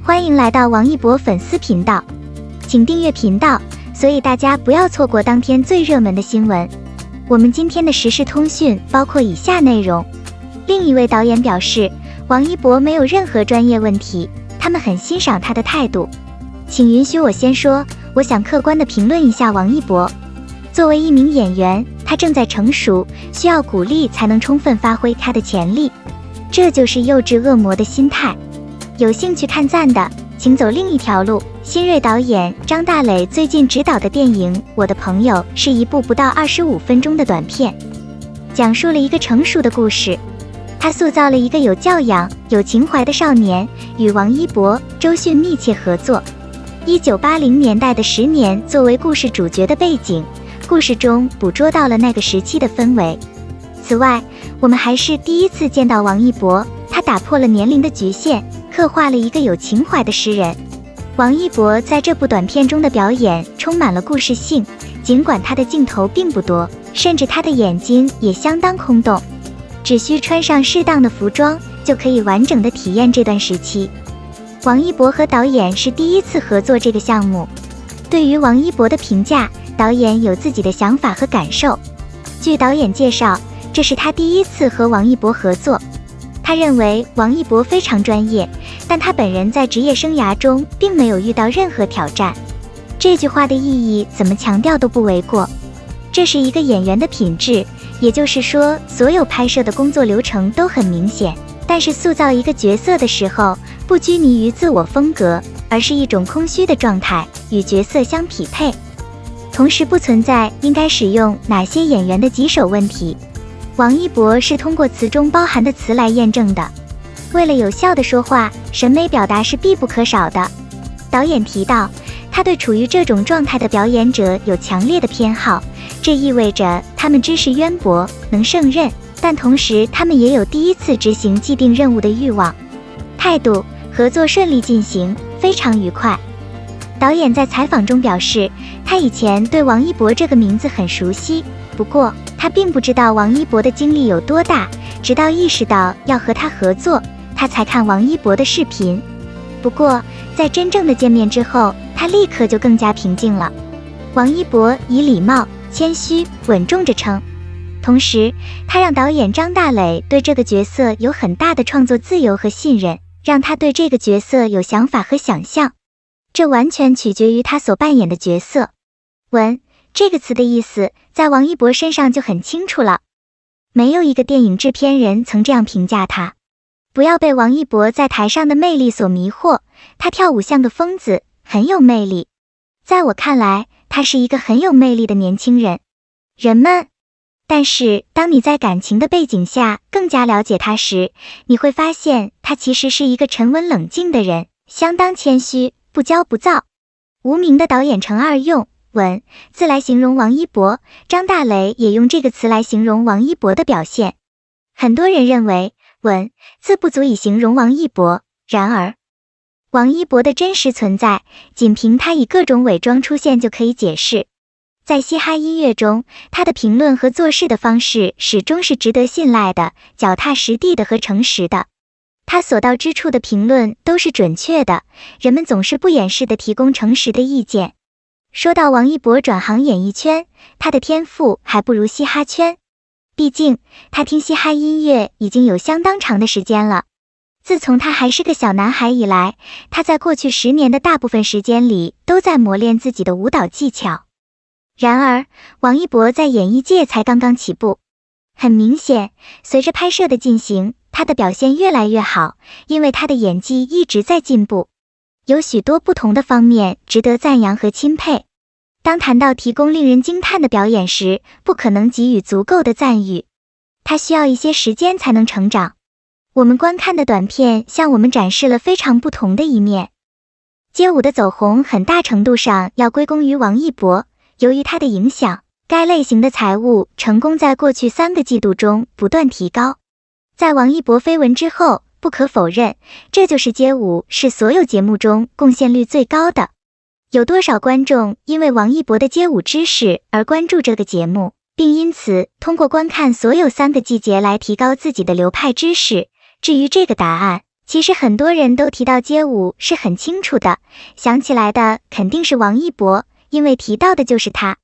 欢迎来到王一博粉丝频道，请订阅频道，所以大家不要错过当天最热门的新闻。我们今天的时事通讯包括以下内容。另一位导演表示，王一博没有任何专业问题，他们很欣赏他的态度。请允许我先说，我想客观地评论一下王一博。作为一名演员，他正在成熟，需要鼓励才能充分发挥他的潜力。这就是幼稚恶魔的心态。有兴趣看赞的，请走另一条路。新锐导演张大磊最近执导的电影《我的朋友》是一部不到25分钟的短片，讲述了一个成熟的故事。他塑造了一个有教养、有情怀的少年，与王一博、周迅密切合作。1980年代的10年作为故事主角的背景，故事中捕捉到了那个时期的氛围。此外，我们还是第一次见到王一博，他打破了年龄的局限，刻画了一个有情怀的诗人。王一博在这部短片中的表演充满了故事性，尽管他的镜头并不多，甚至他的眼睛也相当空洞，只需穿上适当的服装，就可以完整的体验这段时期。王一博和导演是第一次合作这个项目。对于王一博的评价，导演有自己的想法和感受。据导演介绍，这是他第一次和王一博合作。他认为王一博非常专业，但他本人在职业生涯中并没有遇到任何挑战。这句话的意义怎么强调都不为过。这是一个演员的品质，也就是说，所有拍摄的工作流程都很明显，但是塑造一个角色的时候，不拘泥于自我风格，而是一种空虚的状态，与角色相匹配。同时不存在应该使用哪些演员的棘手问题。王一博是通过词中包含的词来验证的。为了有效的说话，审美表达是必不可少的。导演提到，他对处于这种状态的表演者有强烈的偏好，这意味着他们知识渊博，能胜任，但同时他们也有第一次执行既定任务的欲望。态度，合作顺利进行，非常愉快。导演在采访中表示，他以前对王一博这个名字很熟悉，不过他并不知道王一博的经历有多大，直到意识到要和他合作，他才看王一博的视频。不过在真正的见面之后，他立刻就更加平静了。王一博以礼貌、谦虚、稳重着称，同时他让导演张大磊对这个角色有很大的创作自由和信任，让他对这个角色有想法和想象。这完全取决于他所扮演的角色。稳这个词的意思在王一博身上就很清楚了。没有一个电影制片人曾这样评价他。不要被王一博在台上的魅力所迷惑，他跳舞像个疯子，很有魅力。在我看来，他是一个很有魅力的年轻人。但是当你在感情的背景下更加了解他时，你会发现他其实是一个沉稳冷静的人，相当谦虚，不骄不躁。无名的导演程二用稳字来形容王一博，张大磊也用这个词来形容王一博的表现。很多人认为稳字不足以形容王一博，然而王一博的真实存在，仅凭他以各种伪装出现就可以解释。在嘻哈音乐中，他的评论和做事的方式始终是值得信赖的，脚踏实地的和诚实的。他所到之处的评论都是准确的，人们总是不掩饰地提供诚实的意见。说到王一博转行演艺圈，他的天赋还不如嘻哈圈。毕竟，他听嘻哈音乐已经有相当长的时间了。自从他还是个小男孩以来，他在过去10年的大部分时间里都在磨练自己的舞蹈技巧。然而，王一博在演艺界才刚刚起步。很明显，随着拍摄的进行，他的表现越来越好，因为他的演技一直在进步。有许多不同的方面值得赞扬和钦佩。当谈到提供令人惊叹的表演时，不可能给予足够的赞誉。他需要一些时间才能成长。我们观看的短片向我们展示了非常不同的一面。街舞的走红很大程度上要归功于王一博，由于他的影响，该类型的财务成功在过去3个季度中不断提高。在王一博绯闻之后，不可否认，这就是街舞是所有节目中贡献率最高的。有多少观众因为王一博的街舞知识而关注这个节目，并因此通过观看所有3个季节来提高自己的流派知识？至于这个答案，其实很多人都提到街舞是很清楚的，想起来的肯定是王一博，因为提到的就是他。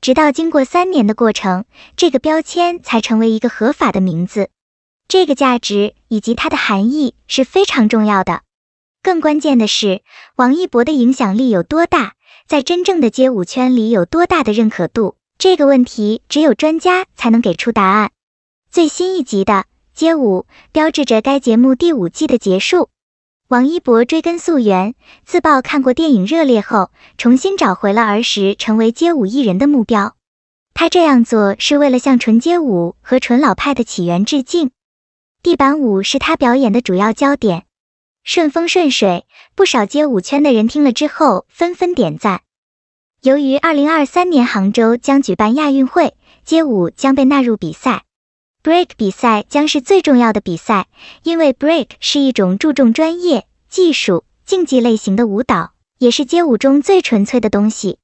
直到经过3年的过程，这个标签才成为一个合法的名字。这个价值以及它的含义是非常重要的。更关键的是，王一博的影响力有多大，在真正的街舞圈里有多大的认可度，这个问题只有专家才能给出答案。最新一集的街舞标志着该节目第5季的结束。王一博追根溯源，自曝看过电影《热烈》后，重新找回了儿时成为街舞艺人的目标。他这样做是为了向纯街舞和纯老派的起源致敬。地板舞是他表演的主要焦点。顺风顺水，不少街舞圈的人听了之后纷纷点赞。由于2023年杭州将举办亚运会，街舞将被纳入比赛。Break 比赛将是最重要的比赛，因为 Break 是一种注重专业、技术、竞技类型的舞蹈，也是街舞中最纯粹的东西。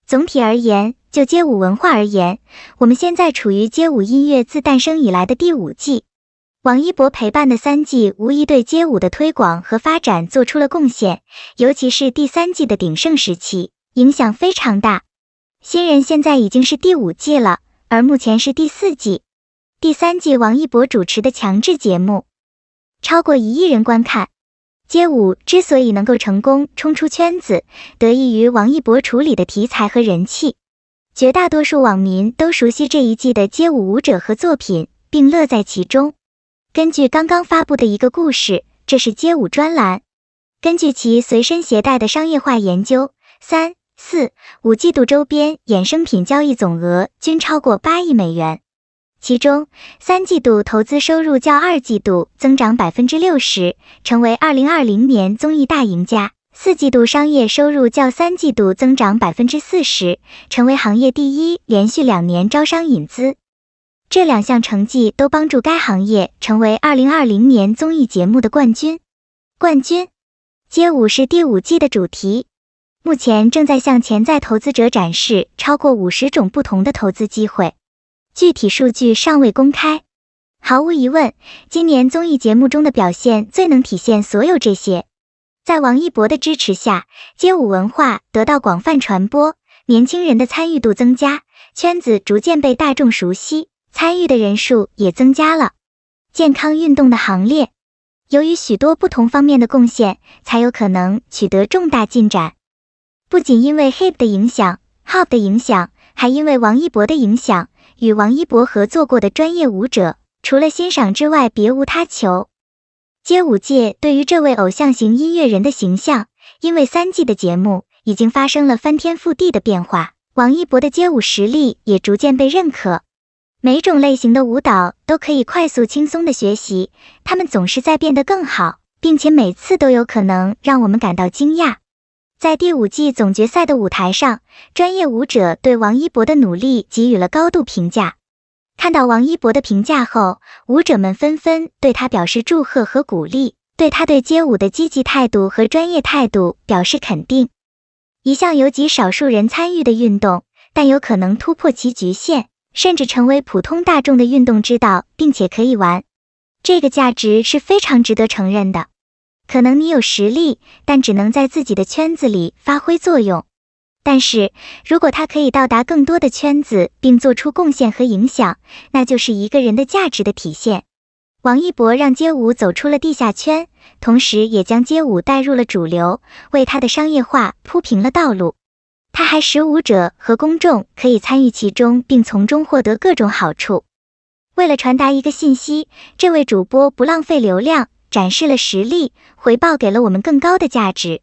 总体而言，就街舞文化而言，我们现在处于街舞音乐自诞生以来的第5季。王一博陪伴的3季无疑对街舞的推广和发展做出了贡献，尤其是第3季的鼎盛时期，影响非常大。新人现在已经是第5季了，而目前是第4季。第3季王一博主持的强制节目，超过1亿人观看。街舞之所以能够成功冲出圈子，得益于王一博处理的题材和人气。绝大多数网民都熟悉这一季的街舞舞者和作品，并乐在其中。根据刚刚发布的一个故事，这是街舞专栏。根据其随身携带的商业化研究，3、4、5季度周边衍生品交易总额均超过8亿美元。其中3季度投资收入较2季度增长 60%， 成为2020年综艺大赢家。4季度商业收入较3季度增长 40%， 成为行业第一，连续2年招商引资。这2项成绩都帮助该行业成为2020年综艺节目的冠军。街舞是第5季的主题，目前正在向潜在投资者展示超过50种不同的投资机会。具体数据尚未公开。毫无疑问，今年综艺节目中的表现最能体现所有这些。在王一博的支持下，街舞文化得到广泛传播，年轻人的参与度增加，圈子逐渐被大众熟悉，参与的人数也增加了。健康运动的行列，由于许多不同方面的贡献，才有可能取得重大进展。不仅因为 Hip 的影响、Hop 的影响，还因为王一博的影响，与王一博合作过的专业舞者，除了欣赏之外别无他求。街舞界对于这位偶像型音乐人的形象，因为3季的节目已经发生了翻天覆地的变化，王一博的街舞实力也逐渐被认可。每种类型的舞蹈都可以快速轻松的学习，他们总是在变得更好，并且每次都有可能让我们感到惊讶。在第5季总决赛的舞台上，专业舞者对王一博的努力给予了高度评价。看到王一博的评价后，舞者们纷纷对他表示祝贺和鼓励，对他对街舞的积极态度和专业态度表示肯定。一项由极少数人参与的运动，但有可能突破其局限，甚至成为普通大众的运动之道，并且可以玩。这个价值是非常值得承认的。可能你有实力，但只能在自己的圈子里发挥作用。但是，如果他可以到达更多的圈子，并做出贡献和影响，那就是一个人的价值的体现。王一博让街舞走出了地下圈，同时也将街舞带入了主流，为他的商业化铺平了道路。他还使舞者和公众可以参与其中，并从中获得各种好处。为了传达一个信息，这位主播不浪费流量，展示了实力，回报给了我们更高的价值。